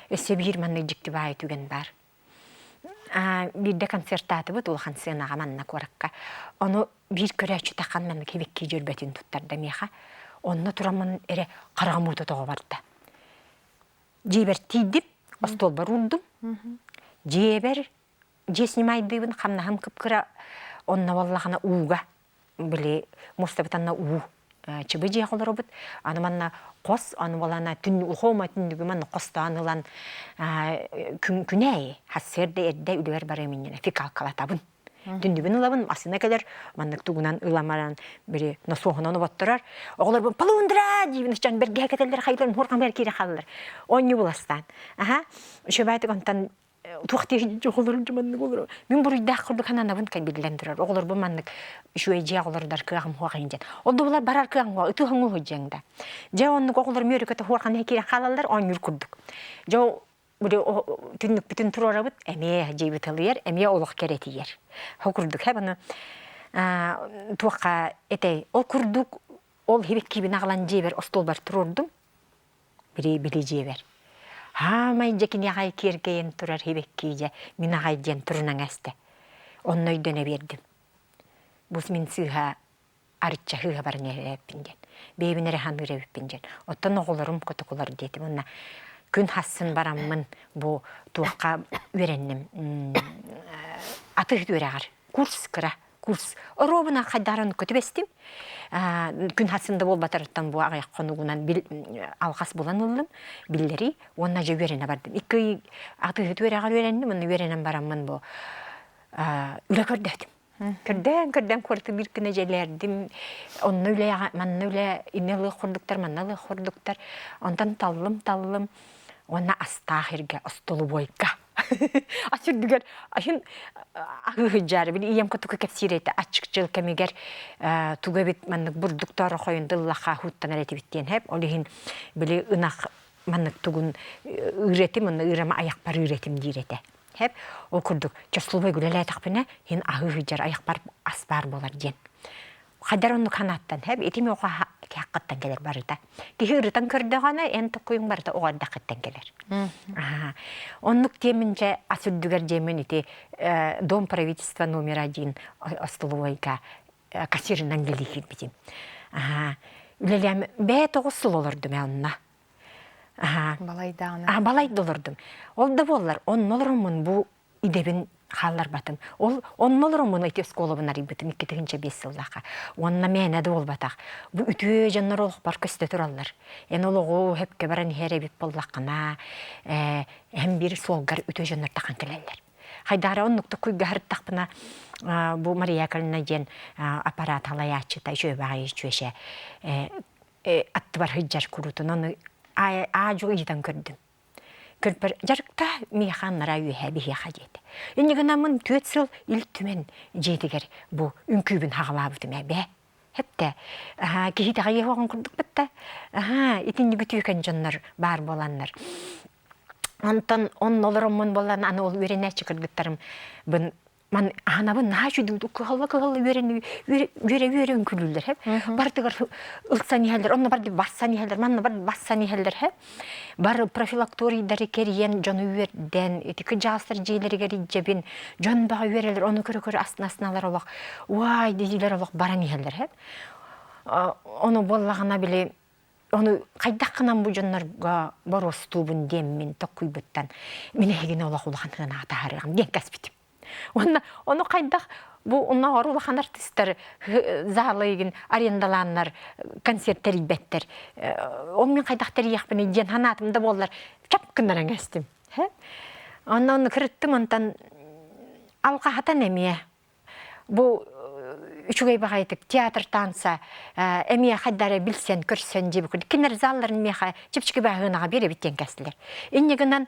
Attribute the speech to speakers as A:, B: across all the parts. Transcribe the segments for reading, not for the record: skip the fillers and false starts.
A: Өссе бир манны жикти бай түген бар. Бирде концертаты бут улахан сыйнага манна коракка. Оны бир көрәчү такан манны кебекке жүрбөтүн туттарда меха. Онны турамын эре карагамута тоо барда. Жебер тийдим, остол бар урдум. Жебер же снимайдыбын хамнахам кыпкыра онна валлахана ууга биле мустабатанна уу чыбы же колоробут. Аны манна кос аны валана түн ухома түндүгү манна костанылан күнәй хассерде эдде үлөр бар эминне фикал калатабын. Түндүбүн ылабын асына келер маннык тугунан ыламаран бири носохонон боттурар. Оглар бу палундра дибин чан берге кетелер хайлар хоркан бер кире халлар. Онню буластан. Шөбайты контан туахти жохолор жуманны болор. Мен бурыйда курдук хананабын кай биллендирер. Оглар бу маннык шуэжи оглардар кыгам хуагынжан. Олду булар барар кыгам хуа үтү хаңу хоҗаңда. Жа онны оглар мөрөкөтө хоркан кире халлар оннюр курдук. Жа Bude tünlük bütün turarabıt emeğe cebitaliyer, emeğe oluk keretiyer. O kurduk hep onu tuğka etey. O kurduk, ol hibek gibi nağlan ceber, ostol bar tururdum. Biri ceber. Ha may jekin yağay kerkeyen turar hibek kiye, minağay jen turunan este. Onnoy döne verdim. Bus min sığha arıtça hıha barın erepingen. Bebinere hanır erepingen. Ottan oğullarım kotokular dedim ona. Gün hassın baramın bu tuğqa öğrendim. Atığı öğreğer. Kurs. Robuna qaydarın kötübestim. Gün hassında bol batarıttan bu ağayak konuğundan alğas bulan oldum. Billeri. Onunla je öğrene bardım. İki atığı öğreğer öğrendim. Onu öğrenen baramın bu. Üle kördeydim. Körden kortu bir güne jelerdim. Onu öyle, manna öyle ineli kurduklar, mannalı kurduklar. Ondan tallım. Ona astahirge, astolu boyka. Açırdıgar, aşın ahıhıcar, bile iyem kutu kepsirete, açıkçıl kemiger, tuga bit manlık burdukları koyun dıllaha huttan ereti bittiyen hep. Olihin bile ınak manlık tugun üretim, onu ırama ayakbar üretim direte. Hep o kurduk. Çoslu boy gülele takpine, hin ahıhıcar, ayakbar asbar bolar diyen. Kadar onu kanattan hep etimi oğa hakikaten gelir barıda. Ki hırıtan kırdığına en tokuyun barıda oğa dakikaten gelir. Onluk demince asürdüger demin iti Дом правительства номер 1 Остоловойка кассирынан gelişir bizim. Ülelem bet oğusul olurdum ya onunla.
B: Balayda.
A: Balayda olurdum. Oldu bollar. Onun olurumun bu idebin hallar batın. Onun olurumun iti skolovun arıbıtım 2-5 yıldaqa. Onunla mene de ol bataq. Bu ütü jannar oluq bar köste turallar. En oluğu hep kebaran here bit bollaqına. Hem bir solgar ütü jannar taqan keleller. Haydara onlukta kuyga harıttaqpına bu Maria Kalina jen aparat halayatçıta şöyle bağış çöşe. Attı var hıccar kurutun. Onu ağacı iyiden gördüm. Körper jarıkta mihanlara yühe bihi haceti. Eni gınamın 4 yıl ilk tümen jediger bu ünkübün hağlabıtım be. Hep de kihide gaye hoğun kurduk bitti. İtinci gütüyken canlar bar bolanlar. Ondan onun olurumun bolan ana ol verene çıkırgıtlarım. Man anabın naşı duduk kıhalla ören külüller hep. Bardıgar ılsani heller, onlar bardı bassani heller, manna bardı bassani heller hep. Bar profilaktorileri keriyen jonu verden, etiki jaslar jeyleri geri jebin, jon bağı vereler, onu körü asnalar olaq. Vay diziler olaq barani heller hep. Onu bollağına bile onu kaydaqınan bu jonlarga boros tubun demmin tokuybuttan. Mine hegine olaq ulağın hına taharıgam, den kaspitim. Onu kaydaq bu ona orulahan artistler zalayın arendalanlar konsertler ibetler. Onun kaydaq teriyaqpene jen hanatımda bollar çapkınlaran kestim. Onu kırıttım ondan alqa hatan emiye. Bu üçügey bağaydık teatr tansa emiye haddara bilsen körsen jebi kudi. Kinar zalların meha çipçiki bağınağa bere bitten kestiler. Enneginden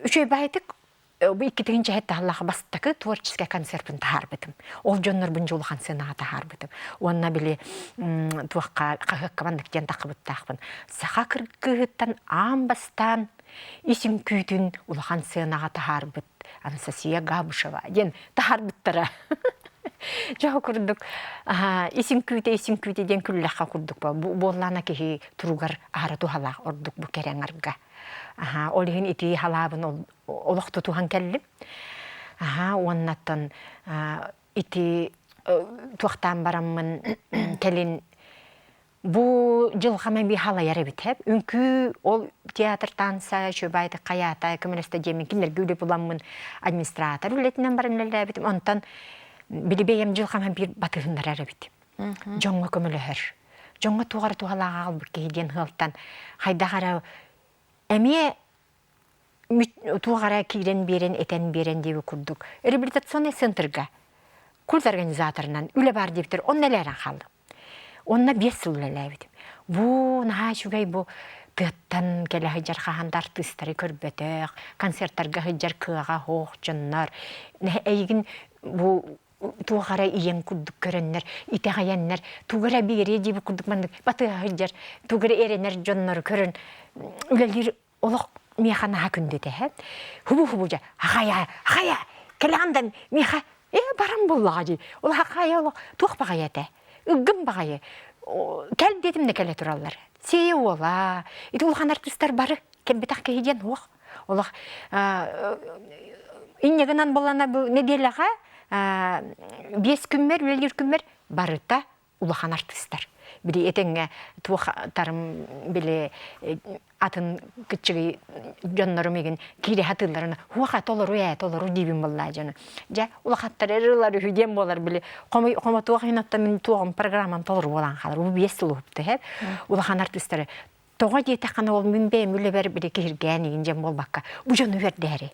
A: üçügey bağaydık bu 2-3 hette Allah'a bastıkı tворческий концертын taharbıdım. Ol jonlar bunjulğan sena taharbıdım. Onna bile tuaqqa qaqamandıktan taqıbıttaqpın. Saqa kırgıttan ambastan isim küydün ulğan sena taharbıt. Anastasiya Gabuşeva. Yen taharbıttara. Жоо курдук. Исим күте ден күлләхә курдук ба. Боллана ки туругар арату хала ордук бу керәңәргә. Олиһин ити халабын олох тутухан келлим. Оннаттан ити туақтан бараммын келин бу жылхаман би хала ярабит хеп. Үнкү ол театр танса, шөбайды каята, көмөлөстө жемин киндер гүлө буламмын администратор үлетинен барын элебит. Онтан билибейем жылхаман бир батыгындар арабит. Жоңго көмөлөһөр. Жоңго тугар тугалага албык кейден хылтан хайдагара эме тугара кирен берен этен берен деп курдук. Реабилитационный центрга курс организаторынан үле бар дептер, он нелерен қалды. Онна 5 жыл үлелебит. Бу наха шугай бу тыттан келе хыжар хахандар тыстары көрбөтөк, концерттарга хыжар кыга хоох жоннор. Эйгин бу тугара иен курдук көрөннөр, итегаяннар, тугара бири деп курдук мандык, баты хыжар, тугара эренер жоннор көрөн үлелер олок механа хакүндөтө хэ. Хубу жа, хая, келандан меха барам боллагы. Ол хакая ол тух багаяте. Үггім бағайы. Кәл детімді кәлі тұралар. Сей ола. Иді ұлған артистар бары. Кәлбетақ кейден оқ. Олақ иннегінан болана бұл неделіға 5 күнмер, 50 күнмер барыта ұлған артистар. Білі етіңе туақтарым білі атын күтчігі жоннарым еген кейде хатыларына хуақа толыру дейбін болла жаны. Жа, улақаттар әрілар үйден болар білі. Қома туақ енатта мен туағым программам толыру болан қалар. Бұл 5 жыл ұпты, хеп. Улақан артистары. Тоға дейтаққаны ол мен бәйім үлі бәрі білі кейірген еген жем бол баққа. Бұл жоны өрдәрі.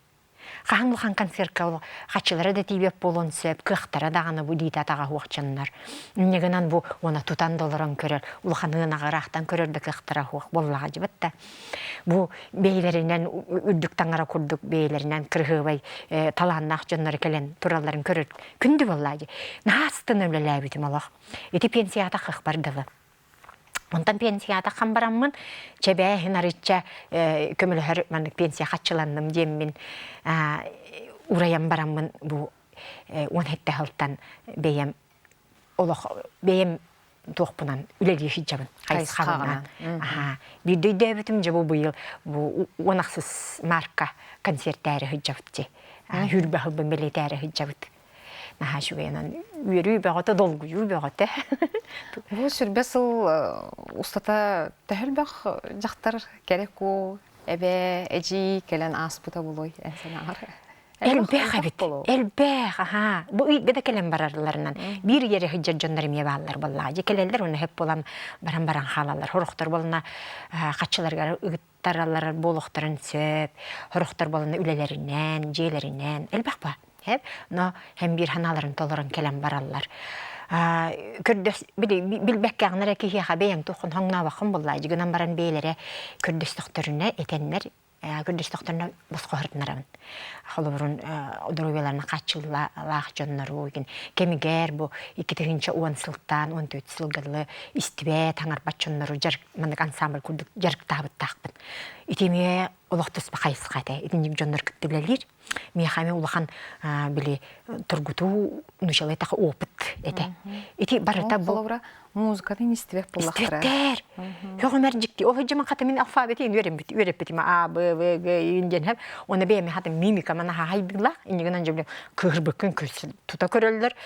A: Қағын концертка ол қачылары да тейбеп болын сөп, қықтара дағаны бұл дейті атаға хуақчанлар. Негінен бұл оны тутан доларан көрер, ұлған ұнағы рақтан көрерді қықтара хуақ боллаға жібітті. Бұл бейлерінен үрдіктен ара күрдік бейлерінен кірғыбай таланнақ жонлары кәлен тураларын көрер. Күнді боллаға. Настын өлілі әбітім олақ. Еті пенсията қық бардығы. Онтан пенсията қамбараммын, чәбәйін арытча көмілігір пенсия қатшыландым деммін. Ураян бараммын бұл 17 ғылттан бейем тоқпынан үлелі хиджабын. Қайыз қағынан. Бірді дөбітім жа бұл бұйыл 16 марка концерттәрі хиджабытты. Хүрбі ғылбын белетәрі хиджабыты. Наха шугайынан үйерүй бәғаты долгу жүй бәғаты.
B: Бұл сүрбесіл ұстата тәхіл бәқ жақтар керек о, әбе, әжі, келен аспыта болой, әнсен ағыр.
A: Әлбәқ әбет, әлбәқ, бұл үйгіде келен барарларынан. Bir ері хыджар жондарым ебалар болла. Жекелелер оны хеп болам баран халалар. Хорықтар болына қатшыларға үгіттаралар болуқтарын сөп, хорықтар болына үлелерінен, жейлерінен. Әлбәқ ба? Но hem bir hanaların toların kelem barallar. Kürdüs bilbek ağnara ki hiya beyem tuğun hangna bakım bolladı. Günan baran beylere Kürdüs doktoruna etenler Kürdüs doktoruna bosqa hırtnaramın. Xoluburun duruvelarına kaçılla lağ jonları oygun. Kemiger bu 2010 sıltan 14 sılgılı istibet hangar batçonları jarık mandık ansambl kurduk jarık tabıt taqpın. İtime olaqtыс бақайыз қайта. Итінік жондар күтті білелер. Мен қаме олақан біле тұргуту нұшалай тақы опыт әті. Ити барыта бұл...
B: Музыкатын істебек болақтыра.
A: Істептер. Жоғы мәрджікті. Ол жаман қата мен алфабеті өріп бітім. А, Б, В, Г, үйінден әп. Оны бейме қата мимика мана хай білақ. Инегінен жөбілем кығырбықын көсіл. Тута көрілдер.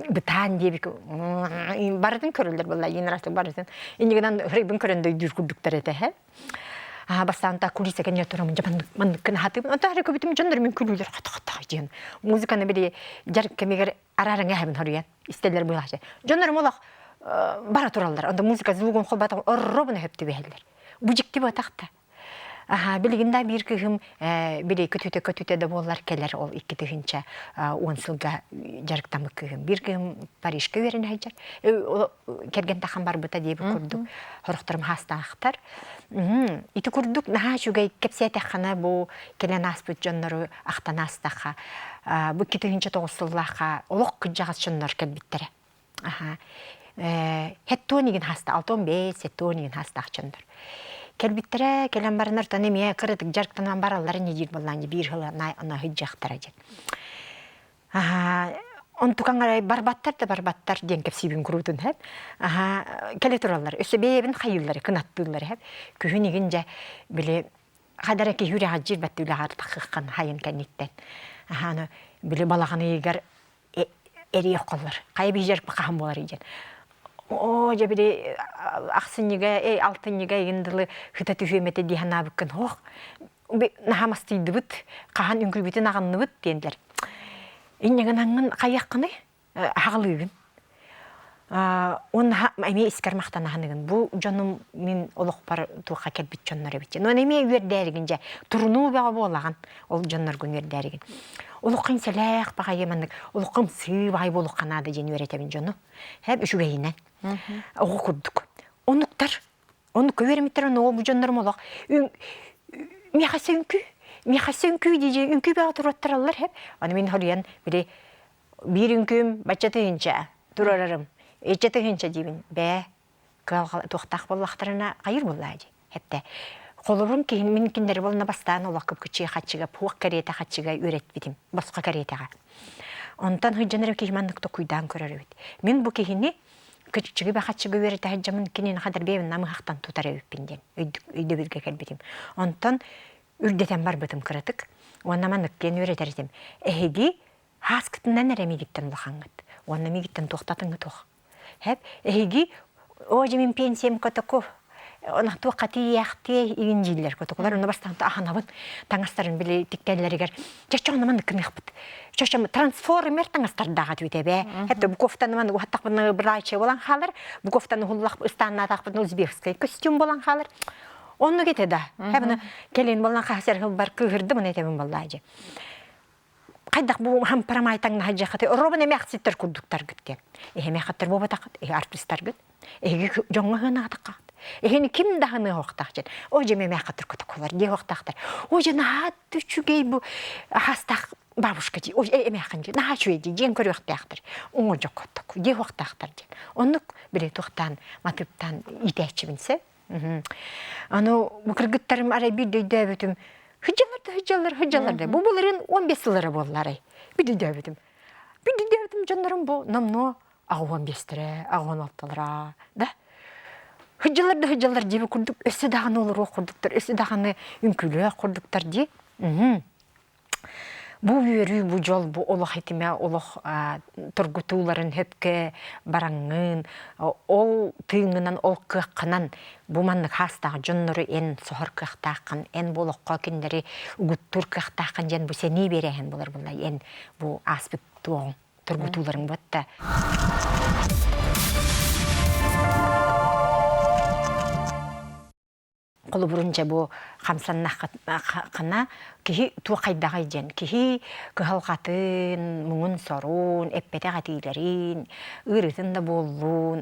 A: Бұтан дебік. Барытын көрілдер болла. Енарасы барытын. Инегінен ғырыбын көрінді дүркүрдіктер әті. Бастанда кулиса кене турамын жамандыкын хатыбын. Онта әрі көбітім жондармен күлілдер қата-қата жиын. Музыканы біле жарық кемегер арарың әбін хориян. Истелер бұйлақшы. Жондарым олақ бара туралдар. Онда музыка звугын қолбатың орробын әпті бәлдер. Бұжікті бұтақты. Білгінда бір күйім біле көтіте де болар келер ол 2-тігінші 10 сылға жарықтамы күйім. Bir күйім Парижға өрін әйджар. Керген тақын бар бұта дейбі күрдік. Хорықтарым хаста ақтар. Иті күрдік наға жүгей кепсия тәққана бұл келен аспыт жонлары ақтан астаға. Бұл 2-тігінші 9 сыллаға олық күджағыз жонлар кәлбіттері. Хеттонеген хаста, 6-15 хеттонеген хаста ақчондар. Келбиттері, келен барынар танымия кырытык жарықтанан баралары недер болланды бір ғылы ана хыджақтар ажет. Он тукаңарай барбаттар ден кепсибин крутун хэп. Аха, келе туралар. Өсөбебин хайыллары, кынаттылар хэп. Күһүнигин же биле хадара ки юре хаджир баттылар тахыккан хайын кенниттен. Аха, аны биле балаганы егер эри околлар. Кай бижер бакам болар иген. О, же биле аксыныга, алтыныга индылы хыта түфемете диханабыккын. Хох. Нахамастыйдыбыт, кахан үңкүлбүтүн аганныбыт дендер. Иннегенаңын каяққаны хағылығын. Он әме искармақтан ағанығын. Бұл жоным мен олық бар туға кәлбіт жонлар әбітчен. Он әме өрдәрігін жа тұрыну бәға болаған ол жонлар күн өрдәрігін. Олыққын сәләқ баға еманық, олыққын сы бағай болық қанады жен өретәбін жону. Әп үші бәйінен. Оғы күрдік. Оны көверіметтер, оны бұл жонларым олық. Мехасы үнкүй дейже, үнкүй бәға тұраттыралар хеп. Аны мен хориян бір үнкүйім бачаты хинча, тұрарарым. Ечеті хинча дейбін. Бә, тоқтақ боллақтарына қайыр болла әді. Хепті. Қолырын кейін мен кендері болына бастан олақ көп күтші қатшыға, пуақ карета қатшыға өрет бітім. Босқа каретаға. Онтан хыджанырым кеймандықты күйдан көрір өйт. Мен бұл кейіні күтшігі бә қатшыға өрет әжжамын кенен қадар бейбін намы қақтан тұтар өйіппенден. Өйді бірге кәлбетім. Онтан үрдетен бар бұтым кыратык. Онна манық кен өретәрдім. Әйгі хас кітіннен әрі мегіттен ұлақаңғыд. Онна мегіттен тоқтатыңғы тоқ. Әп, әйгі, о, жемін пенсиям көтіку. Онақ туаққаты яқты еген жейлер көтікулар. Оны бастағында ағанабын. Таңастарын білі тіктәлілерігер. Чаша оны манық кімеқ бұд. Чаша трансформер таңастардағы түйте бә. Әпті бұл кофтаны манық ұғаттақ бұны бір айчы болан қалыр. Бұл кофтаны ұллақ ұстанына тақ бұны өзбекскай костюм болан қалыр. Onu getedi. Hepini kelin bolan qahsar bar kıgırdı mı netemin bollaji. Qaydak bu ham paramaytang hajja xati robene maqsittir kurduktar gitti. Ehme xatir boba taqat, artistlar git. Jonga hına taqat. Ehni kim dahını hoqtaqçın. O jeme maqatir kotakolar, de hoqtaqtar. O jena hat düşügey bu hastaq babuşkaji. O emaqanji. Na şuydi, jen körü hoqtaqtar. Onu joqotaq, de hoqtaqtar. Onu bile toqtan, matiptan iteçibinse. Аны кыргыттарым арай bir дөйдөбүтүм. Hıccalar. Bu buların 15 yılları bolları. Bir дөйдөбүтүm. Bir дөйдөбүтүm canlarım bu. Namno ağı 15 lira, ağı 16 lira. Da. Hıccalar diye kurduk. Ösü dağını olur o kurduklar. Ösü dağını ünkülü kurduklar diye. Bu yürü, bu yol, bu olaq etime, olaq turgutuların hepke barangın, ol tığından, ol kıqqınan, bu manlık hastağı cünnürü en sohar kıqtaqın, en boluqqa kenderi uguttur kıqtaqın, jen bu seni berehen bular bunlar, en bu aspekt tuğun turgutuların batta. Қолы бұрынша бұл қамсаннақына кихи туақайдағы жен, кихи күхалқатын, мұңын сорун, әппеті қатилерін, ұрытын да болуын,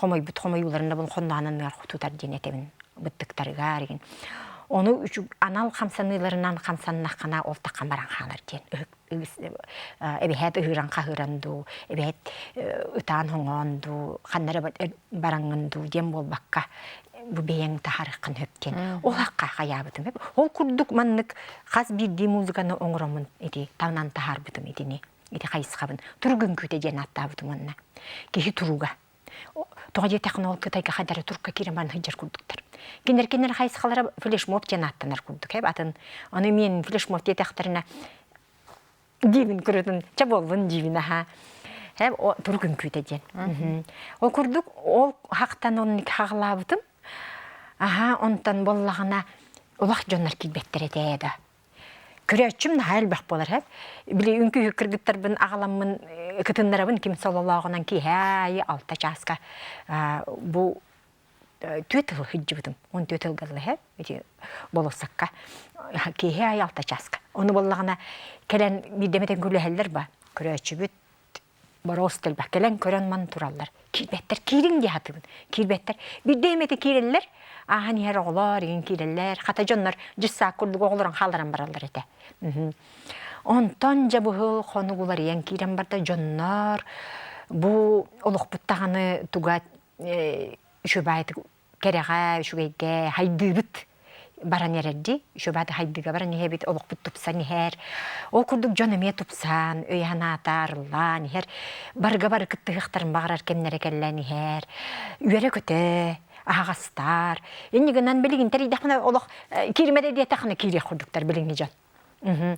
A: қомай ұларында бұл қондағынан құтутар жен әтемін бұттықтарыға ареген. Оны анал қамсаныларынан қамсаннақына олтаққан баран қалар жен. Әбәйет ұғыран қағыранду, әбәйет ұтан хоңанду, қаннары бараңынду, жен бол баққа. Bu beyin taharıqın höpken. O haqqa qayabıdım. O kurduk manlık qaz birdi muzikаны oңuramın edi. Tavnan taharbıdım edini. Edi qayısqabın. Turgun küte jenattabıdım onunla. Kehi turuga. Toğa jetaqın ol kütayga qadara turka kireman hıjar kurduktar. Kenler qayısqalara flashmob jenattanar kurduk. Atın onu men flashmob jetaqtarına divin kürüdün. Çabolun divin aha. O turgun küte jen. O kurduk o haqtan onu haqlabıdım. Ondan bollağına ulaq jonlar kilbettir eteydi. Körəçüm nəhəl bəq bolar həb. Bili ünkü kırgıttar bin ağlamın kıtınlarabın kim sallallahu ki həyi alta çaska. Bu tüetil hıccı bidim. On tüetil qadlı həb. Bolosaqqa. Ki həyi alta çaska. Onu bollağına kelen bir demeten gülü həller ba. Körəçü büt. Barostel bak gelen kören man turallar. Kilbetler kirin diye hatırın. Kilbetler bir demete kireller. Hani her oğlar, yin kireller. Hatta canlar cüssa kurduk oğların haldaran barallar ete. Ondan bu hıl konugular yen kiren barda canlar. Bu oluq buttağını tuğa şu baytı kereğe, şu geyge haydı bit. баран ерерди, шөбады хайдыга баран ехебит олықпыт тупсан ехер. Ол күрдік жон эме тупсан, өйханатар, лан ехер. Барга бары кыттығықтарын бағарар кемнері келлен ехер. Үйері көте, ағастар. Енігінен білігін тәрейдіқіна олық керімеде дейті кирек құрдықтар білігіне жон.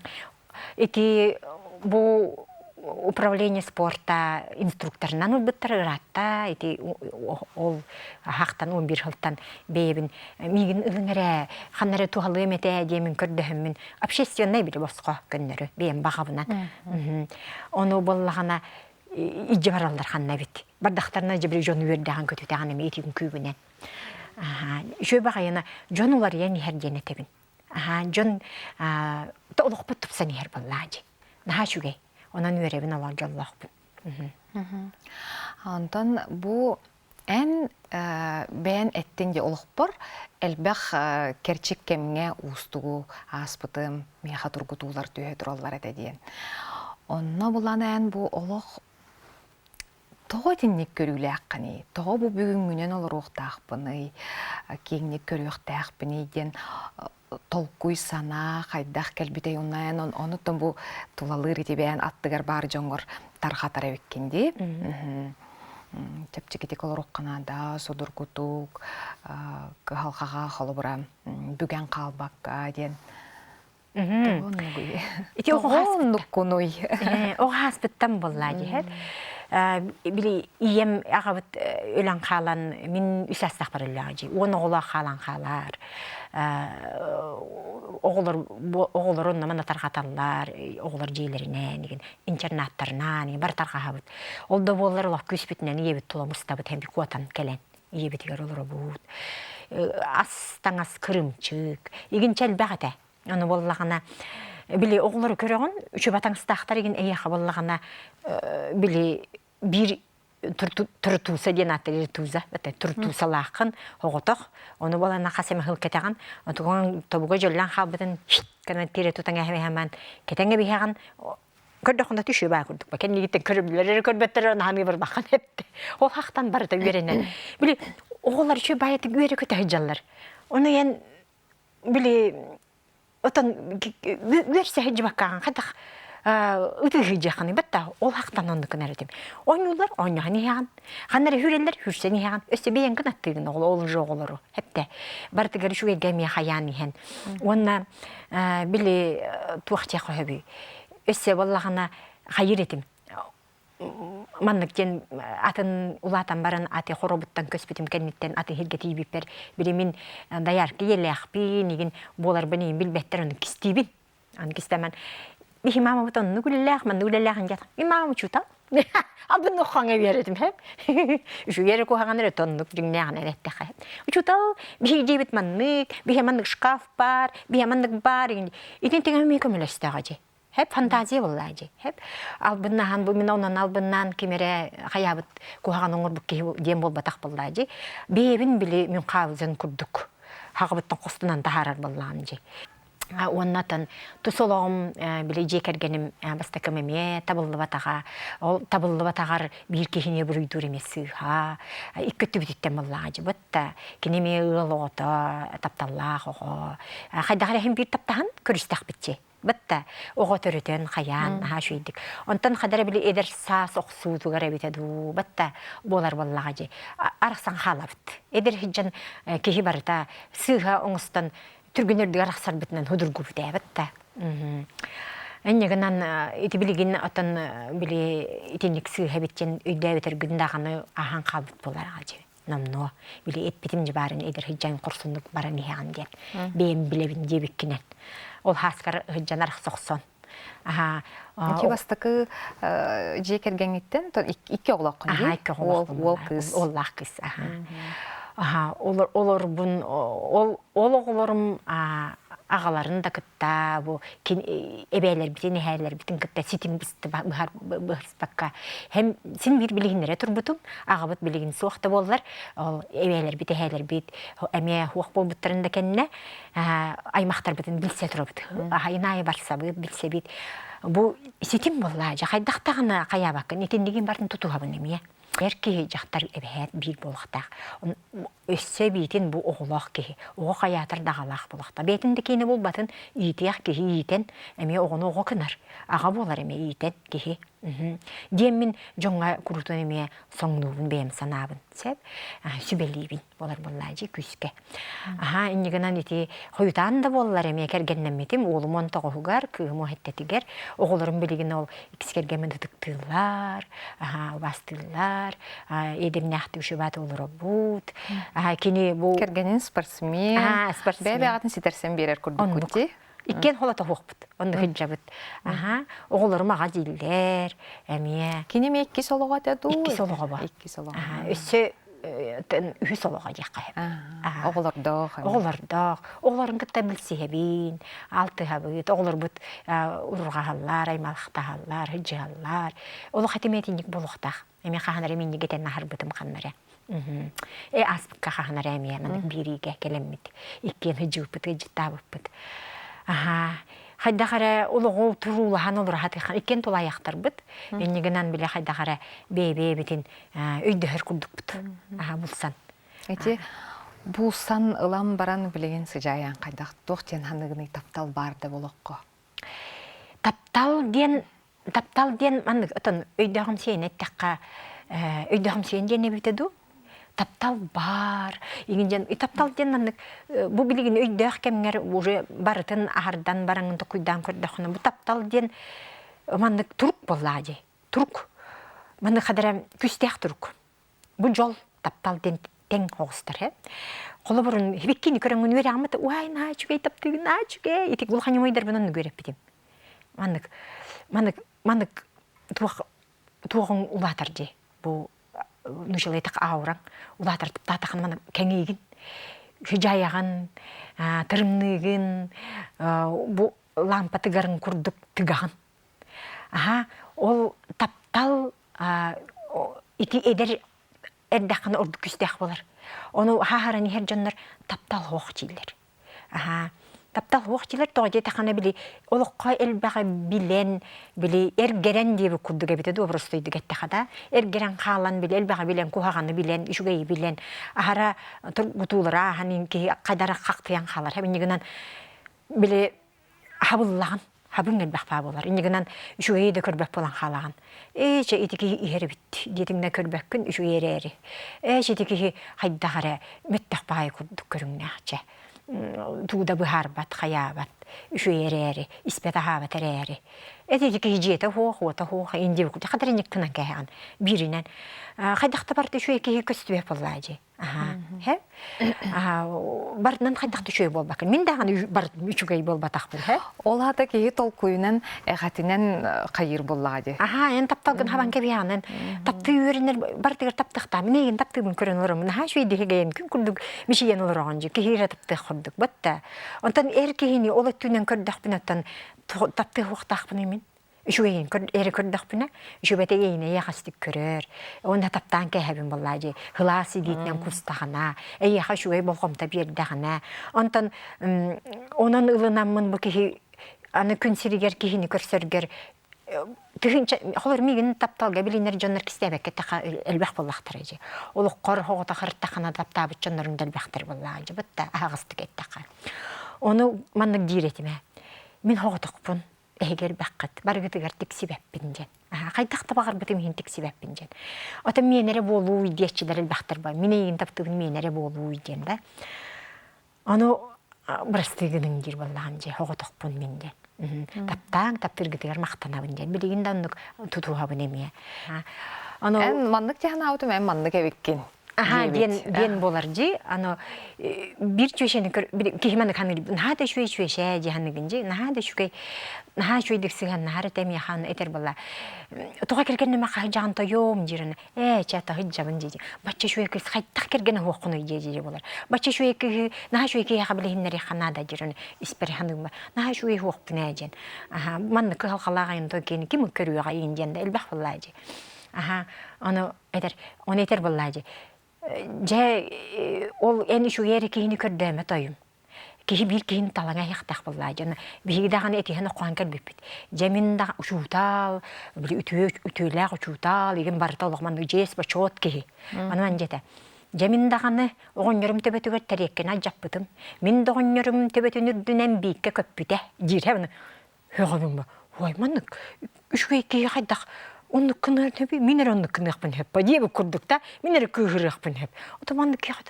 A: Эти бу управление спорта инструкторынан улбыттар ыратта, эти ол хақтан 11 жылтан бейбін мигін ылыңыры, қаннары туғалы әметі әдемін көрдіхімін общественный білі босқа көннері, бейін бағабынан. Оны болағана иджі баралдар қанна бет. Бардақтарына жібірі жон өрдіған көтіті ағанымы етігін күйгінен. Шөй бағайына жон олар ян ерден етебін. Жон толық бұт тұпсан ер боллады. Наға шүгей. Онан өребін алар жоллақ бұн.
B: Онтан бұ ән бән әттен де олық бар, әлбәқ керчік кемге ұстығы аспытым, меха тұрғытулар түйе тұралар әді дейін. Онна бұлан ән бұ олық тоғы деннек көрілі аққаны, тоғы бұ бүгін мүнен олар оқтақпыны, кеңнек көрі оқтақпыны дейін, толкуй сана хайдах келбите юннан онуттан бу тулалыр итебен аттыгар бар жоңгор тархатар эбеккенди. Чепчикити колорокканада содур кутук халкага холобура бүген калбакка ден.
A: Ити
B: огонуккунуй.
A: Оғаспыттан боллади хет. Били ием агабыт өлен қалан мен үсәстақ барыллади. Оны ола қалан қалар. Оғылар онна мана тарғаталар, оғылар жейлерінен, интернаттарынан, бар тарғағабыт. Олда болар олақ көспетінен ебет туламыстабыт, хәмбі куатан кәлен. Ебетігер олар бұд. Астаңас кырымчык. Еген чәл бәғаті. Оны болағана били оғылар көріғын, үші батаңыстақтар еген әйеқі болағана били бір тұртуса ден аттыры туза, тұртуса лақын, оғытық. Оны болана қасемі қыл кетеген, отығын тобуға жөллен қалбытын, кәнен тері тұтан әмән кетенге бейхеген, көрдіқында түші бай көрдік. Бәкен егеттен көріблері көрбеттері, нағаны бір баққан әпті. Ол хақтан барыда үйерінен. Білі, оғылар үші байыты үйері көті жаллар. Оны ен, білі, отан өрсе хеджі баққан, қадақ ытығы жақаны, бәтті ол хақтан онды күн әретім. Ойнулар, ойнағын еған, қаннары хүрелер, хүрсен еған, өсті бейін күн аттығын ол жоқ олары. Әпті, бартығыр шуға гәме қаян еген. Онна білі туақты қойы өсті болағына қайыр етім. Маннықтен атын улатан барын аты хоробыттан көспетім кәнметтен аты хергеті біппер. Бірі мен даярқы елі ақпен, еген болар бәнейін білбәттер оны кістейбін. Оны кістемін. Бихи мама вот он нугуллях, ман нугуллях ан жат. И мама чута. Абын нуханга веретим хеп. Шу ере кухаганыр тоннук дүнняган эреттеха. Учутал бихи дебит маннык, бихи маннык шкаф бар, бихи маннык бар. Итин теңе мекөмөлөстөгө. Hep fantaziya bollaji. Hep albınnahan bu minondan albınnan kimere hayabıt kuhagan oңор bukki dem bolbataq bollaji. Bebin bile min qavzan kurduk. Haqabıttan qostunan taharar bollanji. Ondan tusolom bile jekergenim bastakımeme tabıllı batağar bir kehine buruydur emesi ha. İkkütü bititten bollaji. Botta kineme ılota taptallah o. Haydağara hem bir taptahan körüstaq bitçe. Batta oğa törüten kayan ha şuydik. Ondan kadar bile eder sas oqsutu garabitedu. Batta bolar vallahi. Araqsan halabıt. Eder hiccan kehi barta sığha oңustan türgünür diye araqsar bitnen hudur gubde batta. Ennegenen iti biligin atan bile itinik sığha bitchen öde biter gündagını ahan qalbıt bolar acı. Namno bile et bitim cibarın eder hiccan kursunduk baran ihan diye. Benim bilebin jebikkinen. Ол хаскар хыджанар соқсон.
B: Ки бастакы жекергеңиттен икки оглакын ди.
A: Икки оглакын.
B: Ол кыз.
A: Ол лакыз. Олар бун ол оглорум агаларын да кытта бу эбелер битин хәлләр битин кытта ситим бисте бахар бакка. Һәм син бир билгеннәре турбутум, агабыт билген суакта боллар. Ол эбелер бите хәлләр бит әмә хуак булбыттырында кенне аймактар битин билсе турбут. Айнай барса билсе бит. Бу ситим болла, жакайдактагына каябакка, нетендеген барын тутуга бу неме. Erkeği jaqtar ebehet bir bolaqtaq. Össe bitin bu oğlaq kehi. Oğa hayatır dağalaq bolaqta. Betindekini bolbatın iyitiyaq kehi iyiten. Eme oğunu oğa kınar. Ağa bolar eme iyiten kehi. Diyemin jonga kurutun eme soңnuğun beyem sanabın. Sep sübeliyibin bolar bollacı küske. Aha innigenan iti hoyutan da bollar eme kergennemetim. Oğlum on toğugar, kığımı hettetiger. Oğullarım biligin ol ikiskergemen tıtıktırlar. Aha bastırlar. Edem nähti üşübat olur but. Kini bu
B: Кергенин спортсмен.
A: спортсмен.
B: Бәбе атын ситерсен берер күрдүк күтти.
A: Икен холата хоқпыт. Онды хиджабыт. Оғыларым аға дейлер. Әмие.
B: Кини ме 2 солоға деду?
A: 2 солоға ба.
B: 2 солоға.
A: Өссі үхі солоға жаққа хеп.
B: Оғылардақ.
A: Оғылардақ. Оғыларын кітті білсе хебін. Алты хабыт. Оғылар бұт ұрға халлар, аймалықта халлар, хиджи халлар. Олы қатиметінік болуқтақ. Әме қағанар әмен негетен нахар бұтым қаннары. Аспыққа қағанар әме әмін бириге келеммет. Иккен хиджи бұпыт, хиджи табыппыт. Хайдағара олығы тұрулахан олыр хатықан. Иккен толаяқтар бұд. Енігінен біле хайдағара бей-бей бітін өйдіғір күрдік бұд. Бұлсан.
B: Эти булсан ылам баран билеген сыжаян қайдақ тоқтен ханығыны таптал барды болоққо.
A: Таптал ден манық ұтын өйдіғым сейін әттіққа өйдіғым сейін ден әбітеді. Таптал бар. Таптал ден манық бұл білеген өйдіғ кәміңер уже барытын ағардан бараңынды құйдан көрдіғыны. Бұл таптал ден манық тұрық болады. Тұрық. Манық қадырам күстеқ тұрық. Бұл жол таптал ден тең қоғыстар. Қолы бұрын хебеккені көрің өнвері ағымыды. Уай, на чүгей таптығы, на чүгей. Етек ұлғаны ойдар бұнын көріп бітем. Манық туғын ұлатар де. Бұл нұшылайтық ауыран. Ұлатар тұптатықын маны кәңейгін. Жайағын, тұрымнығын, бұл лампатығарын күрдіп тұғағын. Ол таптал ити едер әрдәқін ұрды күстәқ болар. Оны хағаран ехер жандар таптал хоқ жейлер. Таптал хоқ жейлер тоғде тақана білі, олыққа әлбәға білен, білі әргерен дейбі күрдіге бітеді, обрыстойды кәттіқада. Әргерен қалан білі, әлбәға білен, кухағаны білен, үшігей білен. Ахара тұрғытулыра, қайдара қақтыян қалар. Әбінігінен білі хабыллаған. Хабың әлбәқ ба болар. Инегінен үшуейді көрбәк болан қалаған. Етекі ері бітті. Детіңді көрбәк күн үшуейері әрі. Етекі қайдағары мөттәқ бай күрдік көріңне ақча. Туғда бұхар бат, қая бат. Үшуейері әрі. Іспет аға бат әрі. Етекі жеті хоқ, ота хоқ, инде бүкілді. Қадар енек тынан кәйған. Бірінен. Қайдақты барды үшуейкі көстібе болады. Бардынан қайдақты үшуей бол бақын. Мен даған барды үшуей бол батақ бұл.
B: Ол хата кейі толкуйынан әғатінен қайыр болады.
A: Ен тапталғын хабан кәбияғынан. Тапты үйерінер бардығыр таптықта. Мен еген таптығын көрін ұрымын. Шуейді хегейін күн күрдік мешеген олыр оған жи. Кейірі таптық құрдық. Бұтта. Онтан әр кейіні олы түнен көрдіқ бұн оттан таптық оқтақ бұн емен. Үшуейін әрі көрдіқ бұна. Үшубәті ейіне яғастық көрір. Онда таптан кәйәбін болады. Хыласы дейтінен күстағына. Әйеға үшуей болғымта бердіғына. Онтан онын ұлынамын бұл кейі аны күн сиригер кейіні көрсергер. Холыр мигін тапталға білінер жонлар кістебәкке тақа әлбәқ болақтыр әже. Олы қор хоғыта қырттақына таптабыт жонларын дәлбәқтір болады. Бұтта ағыстық әттіға. Оны маннық дейретіме. Мен хоғытық бұн. Әйгер бәққыт, барғытығар тіксі бәппін жен. Қайдақта бағар бұтым ең тіксі бәппін жен. Отым менері болу үйдетшілер әлбәқтір ба. Мен егін таптығын менері болу үйден да. Оны бұрыстығының дер болағын же, хоғытық бұн мен жен. Таптаң, таптырғытығар мақтанабын жен. Білігін даңдық тұтуға бұн емее.
B: Ән мандық тяғына аутым, ән мандық әвеккен.
A: Ден болар жи, бір чөшені кеймені қаныр, нағада шөй-шөй жиғанығын жи, нағада шөйдік сыған нағары тәмей қаны әтер бола. Тұға кергені мақы жағын тойом жиріні, чәті ғыд жабын жи. Бача шөй кірс қайттақ кергені хоққыны жи болар. Бача шөй кігі, наға шөй кігі қабілігінлері қанада жиріні, іспері қанығын ба. Наға шөй хоқпын әжен. Манны қылқалағайын той кені кем көріуға ең женді, әлбәқ болла жи. Оны әтер болла жи. Ол әні шугері кейіні көрдіме тойым. кихи бир кихин талаңа яқтақ болла жана бигидаганы этихен окуан келбиппит жаминда учутал били үтүлээх учутал иген барыта олохман жес бачот кихи анан жете жаминдаганы оҕонньорум төбөтүгөр тереккен ажаппытым мин доҕонньорум төбөтүнүрдүнэн биикке көппүтэ диирэ хөгөбүмба ой маннык үчүгэй кихи хайдах онны кыныр төбү минер онны кыныакпын хеп диэби курдукта минер кыыгырыакпын хеп ото маннык кихи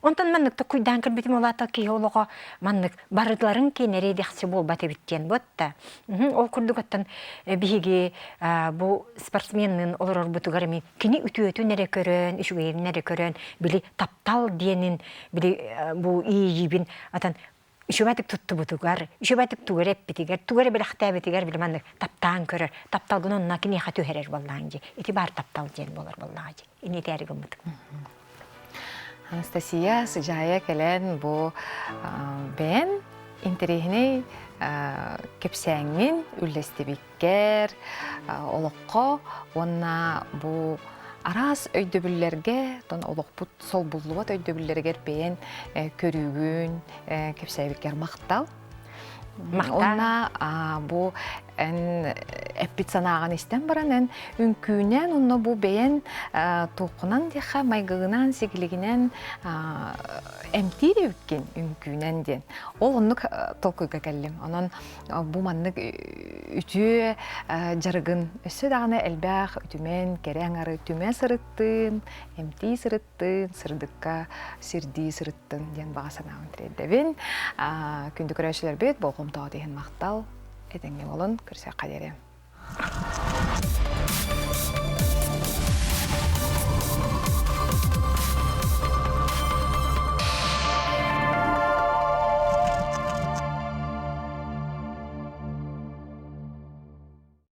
A: онтон маннык куйдаан кырбитим олата кихи олого маннык барыдларын кенери дехси болбат эбиттен бутта ол курдугаттан биһиги бу спортсменнин олорор бутугарми кини үтүөтү нере көрөн үчүгэй нере көрөн били таптал диэнин били бу ийибин атан үшөбәтик тутту бутугар үшөбәтик тугар эппитигер тугар белахтабитигер били маннык таптаан көрөр таптал гунонна кини хату херер боллаанжи ити бар таптал диэн болор боллаажи ини тәригим бутук
B: Анастасия сыжая келен бу бен интерехиней кепсәңин үллестебиккер олоққа онна бу арас өйдөбүллерге тон олоқпут сол буллубат өйдөбүллергер бен көрүүгүн кепсәбиккер мактал онна бу эппит санааган истен баран үнкүүнен онно бу бейен туукунан диха майгыгынан сигилигинен эмтиребиккен үнкүүнен ден ол оннук толкуйга келлим онон бу маннык үтүө жарыгын өссө дагана элбэх үтүмен кереаңары үтүме сырыттын эмти сырыттын сырдыкка сирди сырыттын ден бага санаабын тирдебин күндү көрөчүлөр бет болгом тоо деген мактал этеңге болон көрсө кадерем